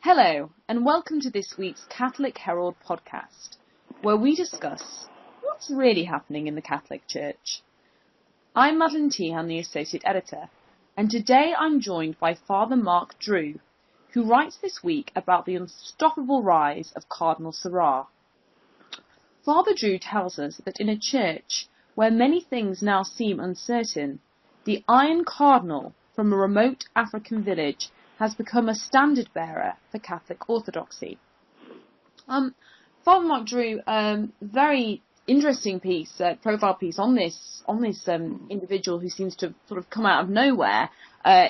Hello, and welcome to this week's Catholic Herald podcast, where we discuss what's really happening in the Catholic Church. I'm Madeline Tehan, the Associate Editor, and today I'm joined by Father Mark Drew, who writes this week about the unstoppable rise of Cardinal Sarah. Father Drew tells us that in a church where many things now seem uncertain, the Iron Cardinal from a remote African village has become a standard-bearer for Catholic orthodoxy. Father Mark Drew, very interesting piece, profile piece on this individual who seems to sort of come out of nowhere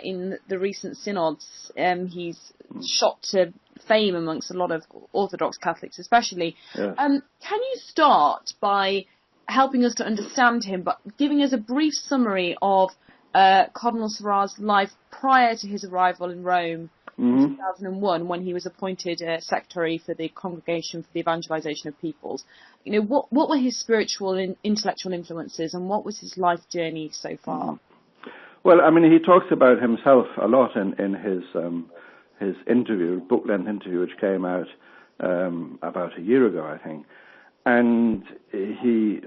in the recent synods. He's shot to fame amongst a lot of Orthodox Catholics, especially. Yeah. Can you start by helping us to understand him, but giving us a brief summary of Cardinal Sarah's life prior to his arrival in Rome in 2001, when he was appointed secretary for the Congregation for the Evangelization of Peoples? You know, what were his spiritual and intellectual influences, and what was his life journey so far? Well, I mean, he talks about himself a lot in his interview, book-length interview, which came out about a year ago, I think. And he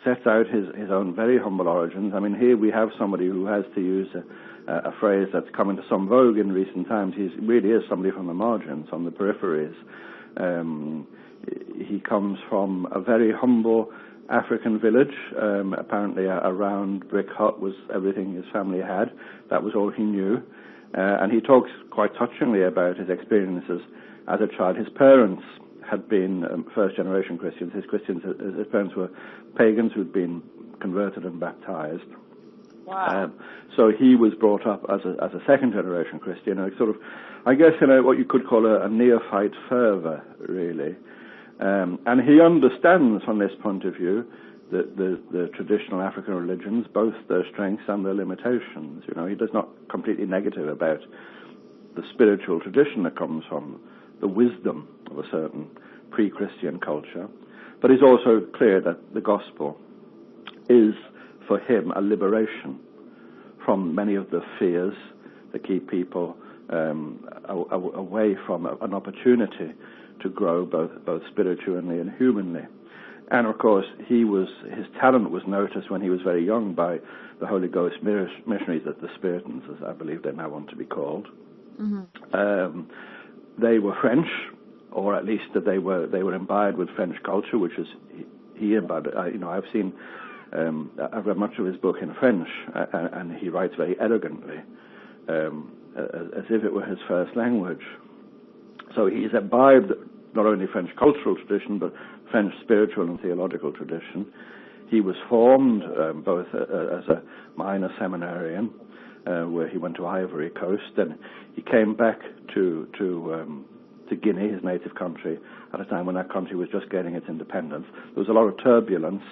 sets out his own very humble origins. I mean, here we have somebody who has, to use a phrase that's come into some vogue in recent times, he really is somebody from the margins, on the peripheries. He comes from a very humble African village. Apparently a round brick hut was everything his family had. That was all he knew. And he talks quite touchingly about his experiences as a child. His parents had been first-generation Christians. His parents were pagans who'd been converted and baptized. Wow. So he was brought up as a second-generation Christian, sort of, I guess, what you could call a neophyte fervor, really. And he understands, from this point of view, the traditional African religions, both their strengths and their limitations. He does not completely negative about the spiritual tradition that comes from the wisdom of a certain pre-Christian culture, but it's also clear that the gospel is, for him, a liberation from many of the fears that keep people away from an opportunity to grow both spiritually and humanly. And of course, his talent was noticed when he was very young by the Holy Ghost missionaries, the Spiritans, as I believe they now want to be called. Mm-hmm. They were French, or at least that they were imbibed with French culture, which is he imbibed. I've read much of his book in French, and he writes very elegantly, as if it were his first language. So he's imbibed not only French cultural tradition, but French spiritual and theological tradition. He was formed both as a minor seminarian, where he went to Ivory Coast, and he came back to Guinea, his native country, at a time when that country was just gaining its independence. There was a lot of turbulence,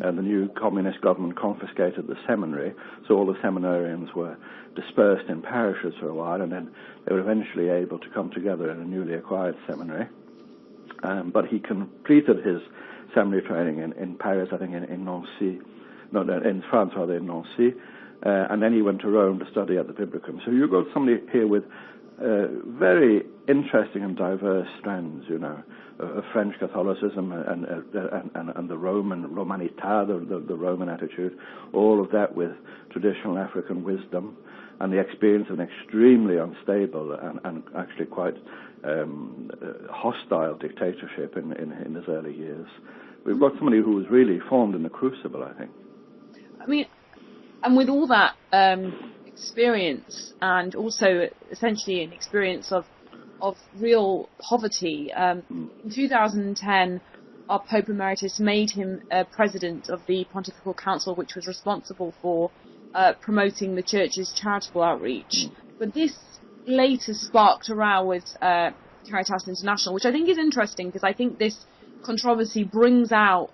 and the new communist government confiscated the seminary, so all the seminarians were dispersed in parishes for a while, and then they were eventually able to come together in a newly acquired seminary. But he completed his seminary training in Paris, I think in Nancy, in France, rather, in Nancy. And then he went to Rome to study at the Biblicum. So you've got somebody here with very interesting and diverse strands, of French Catholicism and the Roman Romanità, the Roman attitude, all of that with traditional African wisdom and the experience of an extremely unstable and actually quite hostile dictatorship in his early years. We've got somebody who was really formed in the crucible, I think. I mean, and with all that experience, and also essentially an experience of real poverty, in 2010, our Pope Emeritus made him president of the Pontifical Council, which was responsible for promoting the Church's charitable outreach. But this later sparked a row with Caritas International, which I think is interesting, because I think this controversy brings out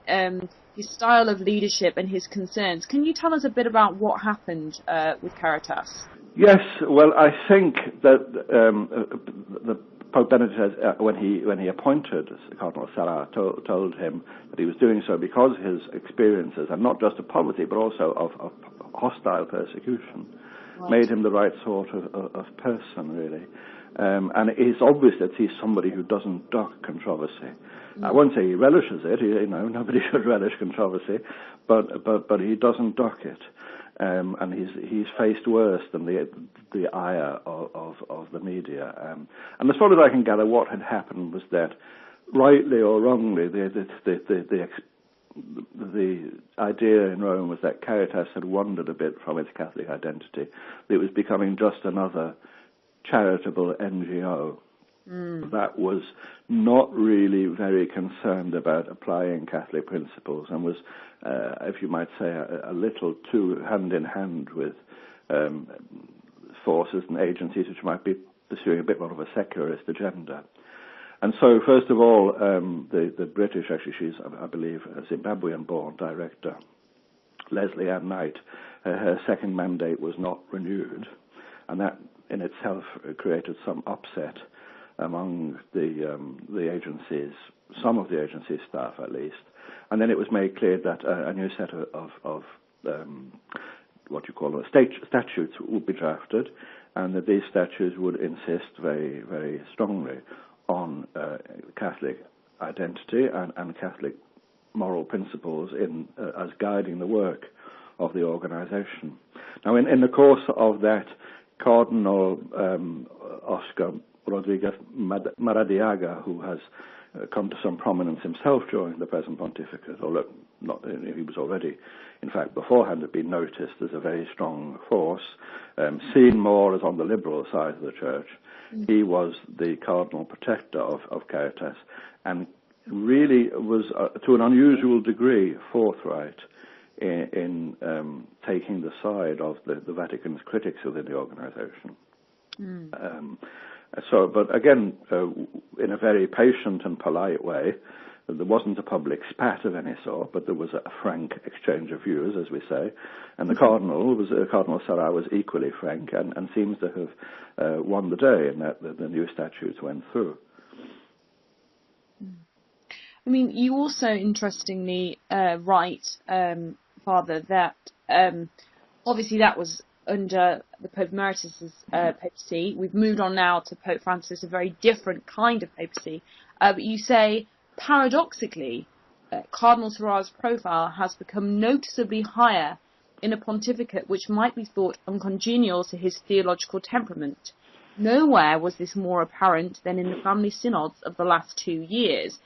his style of leadership and his concerns. Can you tell us a bit about what happened with Caritas? Yes, well, I think that the Pope Benedict, when he appointed Cardinal Sarah, told him that he was doing so because his experiences, and not just of poverty, but also of hostile persecution, made him the right sort of person, really. And it's obvious that he's somebody who doesn't duck controversy. I won't say he relishes it. Nobody should relish controversy, but he doesn't duck it. And he's faced worse than the ire of the media. And as far as I can gather, what had happened was that, rightly or wrongly, the idea in Rome was that Caritas had wandered a bit from its Catholic identity. It was becoming just another charitable NGO that was not really very concerned about applying Catholic principles and was, if you might say, a little too hand in hand with forces and agencies which might be pursuing a bit more of a secularist agenda. And so, first of all, the British, actually, she's, I believe, a Zimbabwean-born director, Leslie Ann Knight, her second mandate was not renewed, and that in itself created some upset among the agencies, some of the agency staff at least. And then it was made clear that a new set of what you call statutes would be drafted, and that these statutes would insist very, very strongly on Catholic identity and Catholic moral principles as guiding the work of the organisation. Now, in the course of that, Cardinal Oscar Rodriguez Maradiaga, who has come to some prominence himself during the present pontificate, although he was already, in fact, beforehand had been noticed as a very strong force, seen more as on the liberal side of the Church. He was the cardinal protector of Caritas, and really was, to an unusual degree, forthright in taking the side of the Vatican's critics within the organisation. But again, in a very patient and polite way. There wasn't a public spat of any sort, but there was a frank exchange of views, as we say. And the Cardinal Sarà was equally frank and seems to have won the day in that the new statutes went through. I mean, you also interestingly write, Father, that obviously that was under the Pope Emeritus's papacy. We've moved on now to Pope Francis, a very different kind of papacy. But you say, paradoxically, Cardinal Sarà's profile has become noticeably higher in a pontificate which might be thought uncongenial to his theological temperament. Nowhere was this more apparent than in the family synods of the last 2 years.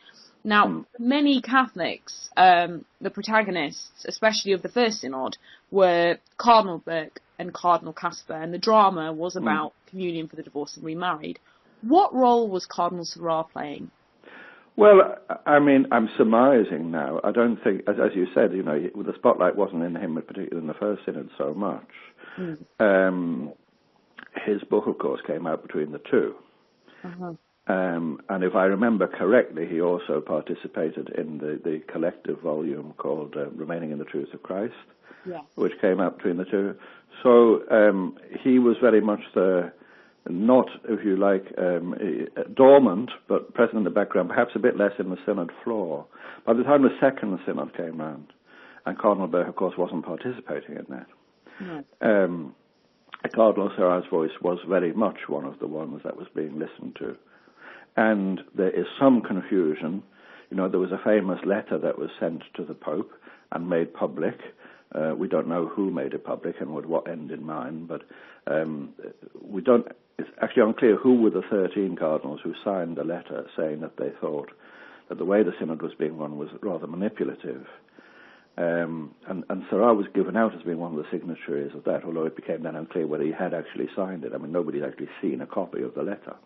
Now, many Catholics, the protagonists, especially of the first synod, were Cardinal Burke and Cardinal Casper, and the drama was about communion for the divorced and remarried. What role was Cardinal Sarà playing? Well, I mean, I'm surmising now. I don't think, as you said, the spotlight wasn't in him, particularly in the first synod, so much. His book, of course, came out between the two. And if I remember correctly, he also participated in the collective volume called Remaining in the Truth of Christ, which came out between the two. So he was very much not, if you like, dormant, but present in the background, perhaps a bit less in the synod floor. By the time the second synod came round, and Cardinal Burke, of course, wasn't participating in that, Cardinal Sarà's voice was very much one of the ones that was being listened to. And there is some confusion. There was a famous letter that was sent to the Pope and made public. We don't know who made it public and with what end in mind, but it's actually unclear who were the 13 cardinals who signed the letter saying that they thought that the way the synod was being run was rather manipulative. And Sarà was given out as being one of the signatories of that, although it became then unclear whether he had actually signed it. I mean, nobody's actually seen a copy of the letter.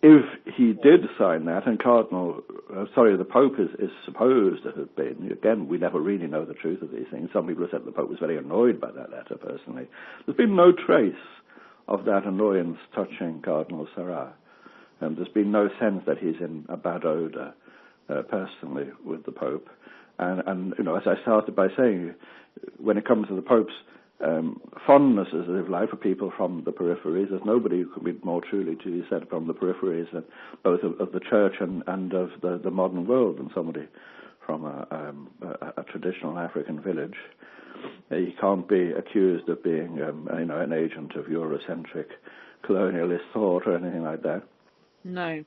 If he did sign that, and the Pope is supposed to have been, again, we never really know the truth of these things. Some people have said the Pope was very annoyed by that letter, personally. There's been no trace of that annoyance touching Cardinal Sarà. There's been no sense that he's in a bad odour, personally, with the Pope. And as I started by saying, when it comes to the Pope's fondness, as if like, for people from the peripheries, there's nobody who could be more truly to be said from the peripheries, both of the Church and of the modern world, than somebody from a traditional African village. he can't be accused of being, an agent of Eurocentric colonialist thought or anything like that. No.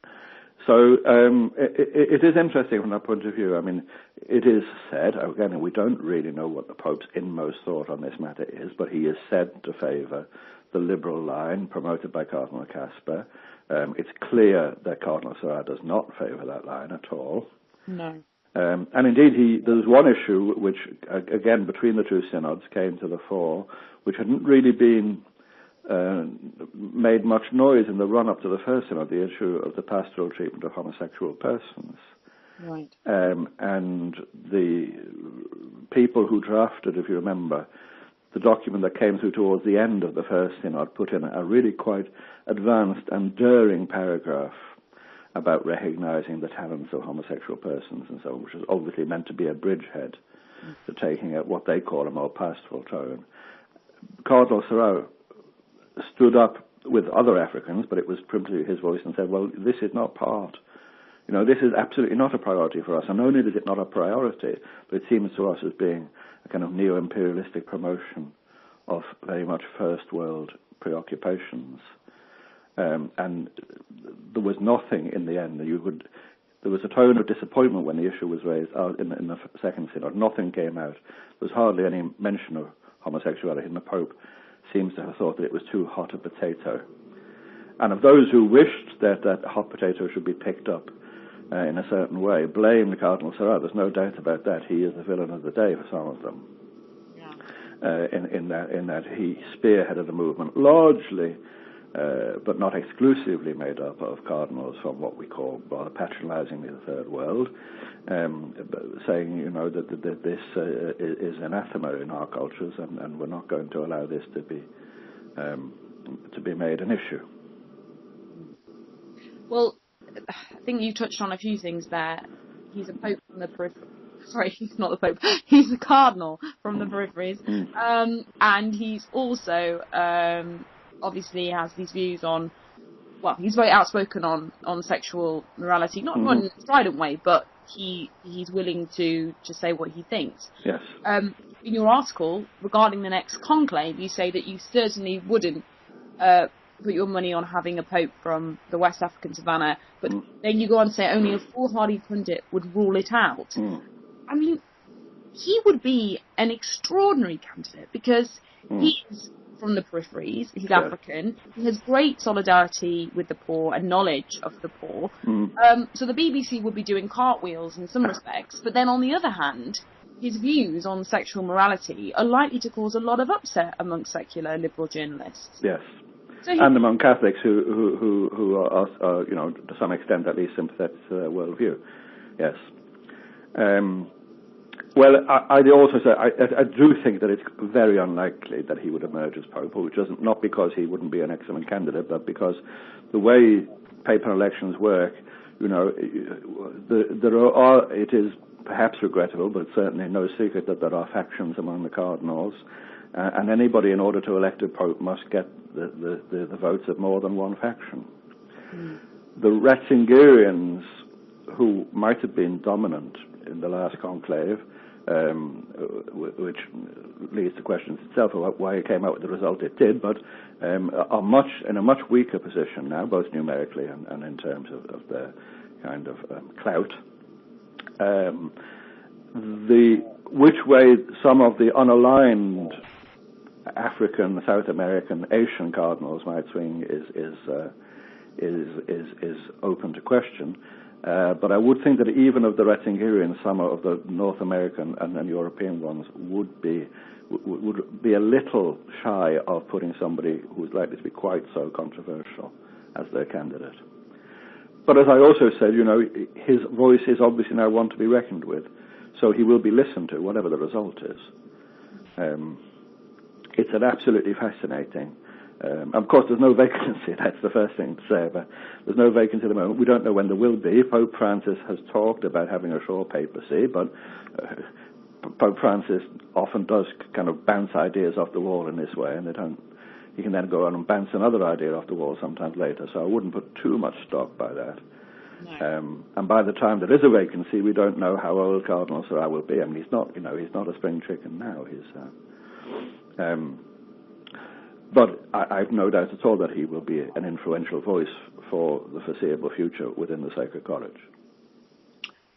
So it is interesting from that point of view. I mean, it is said, again, we don't really know what the Pope's inmost thought on this matter is, but he is said to favour the liberal line promoted by Cardinal Casper. It's clear that Cardinal Sarah does not favour that line at all. No. And indeed, there's one issue which, again, between the two synods came to the fore, which hadn't really been made much noise in the run-up to the first synod, the issue of the pastoral treatment of homosexual persons. Right. And the people who drafted, if you remember, the document that came through towards the end of the first synod put in a really quite advanced and daring paragraph about recognising the talents of homosexual persons and so on, which was obviously meant to be a bridgehead to taking what they call a more pastoral tone. Cardinal Sarah stood up with other Africans, but it was principally his voice, and said, well, this is not part. This is absolutely not a priority for us. And not only is it not a priority, but it seems to us as being a kind of neo-imperialistic promotion of very much first world preoccupations. And there was nothing in the end. There was a tone of disappointment when the issue was raised in the second synod. Nothing came out. There was hardly any mention of homosexuality, and the Pope seems to have thought that it was too hot a potato. And of those who wished that that hot potato should be picked up in a certain way, blamed Cardinal Sarah. There's no doubt about that. He is the villain of the day for some of them. Yeah. In that he spearheaded a movement largely, but not exclusively, made up of cardinals from what we call, rather patronizingly, the Third World, saying, that this is anathema in our cultures, and we're not going to allow this to be made an issue. Well, I think you touched on a few things there. He's a pope from the periphery. Sorry, he's not the pope. He's a cardinal from the peripheries, and he's also obviously has these views on. Well, he's very outspoken on sexual morality, not in a strident way, but he's willing to just say what he thinks. Yes. In your article regarding the next conclave, you say that you certainly wouldn't put your money on having a pope from the West African savannah, but then you go on to say only a foolhardy pundit would rule it out. I mean, he would be an extraordinary candidate because he's from the peripheries, he's African, he has great solidarity with the poor and knowledge of the poor. So the BBC would be doing cartwheels in some respects, but then on the other hand, his views on sexual morality are likely to cause a lot of upset amongst secular liberal journalists. Yes. So and among Catholics who are, to some extent at least sympathetic to their worldview. Yes. Well, I also say I do think that it's very unlikely that he would emerge as Pope, which isn't not because he wouldn't be an excellent candidate, but because the way papal elections work, it is perhaps regrettable, but certainly no secret that there are factions among the cardinals, and anybody, in order to elect a Pope, must get the votes of more than one faction. The Ratzingerians, who might have been dominant in the last conclave, which leads to questions itself about why it came out with the result it did, but are in a much weaker position now, both numerically and in terms of their kind of clout. Which way some of the unaligned African, South American, Asian cardinals might swing is open to question. But I would think that even of the Ratzingerians, some of the North American and European ones would be a little shy of putting somebody who's likely to be quite so controversial as their candidate. But as I also said, his voice is obviously now one to be reckoned with, so he will be listened to, whatever the result is. It's an absolutely fascinating. Of course, there's no vacancy. That's the first thing to say. But there's no vacancy at the moment. We don't know when there will be. Pope Francis has talked about having a short papacy, but Pope Francis often does kind of bounce ideas off the wall in this way, and he can then go on and bounce another idea off the wall sometimes later. So I wouldn't put too much stock by that. No. And by the time there is a vacancy, we don't know how old Cardinal Seurat will be. I mean, he's not a spring chicken now. But I've no doubt at all that he will be an influential voice for the foreseeable future within the Sacred College.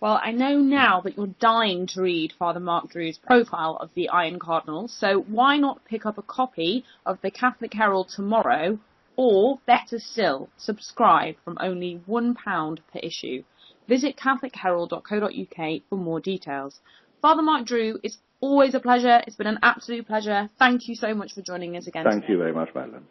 Well, I know now that you're dying to read Father Mark Drew's profile of the Iron Cardinal, so why not pick up a copy of the Catholic Herald tomorrow, or, better still, subscribe from only £1 per issue. Visit catholicherald.co.uk for more details. Father Mark Drew, it's always a pleasure. It's been an absolute pleasure. Thank you so much for joining us again today. Thank you very much, Madeline.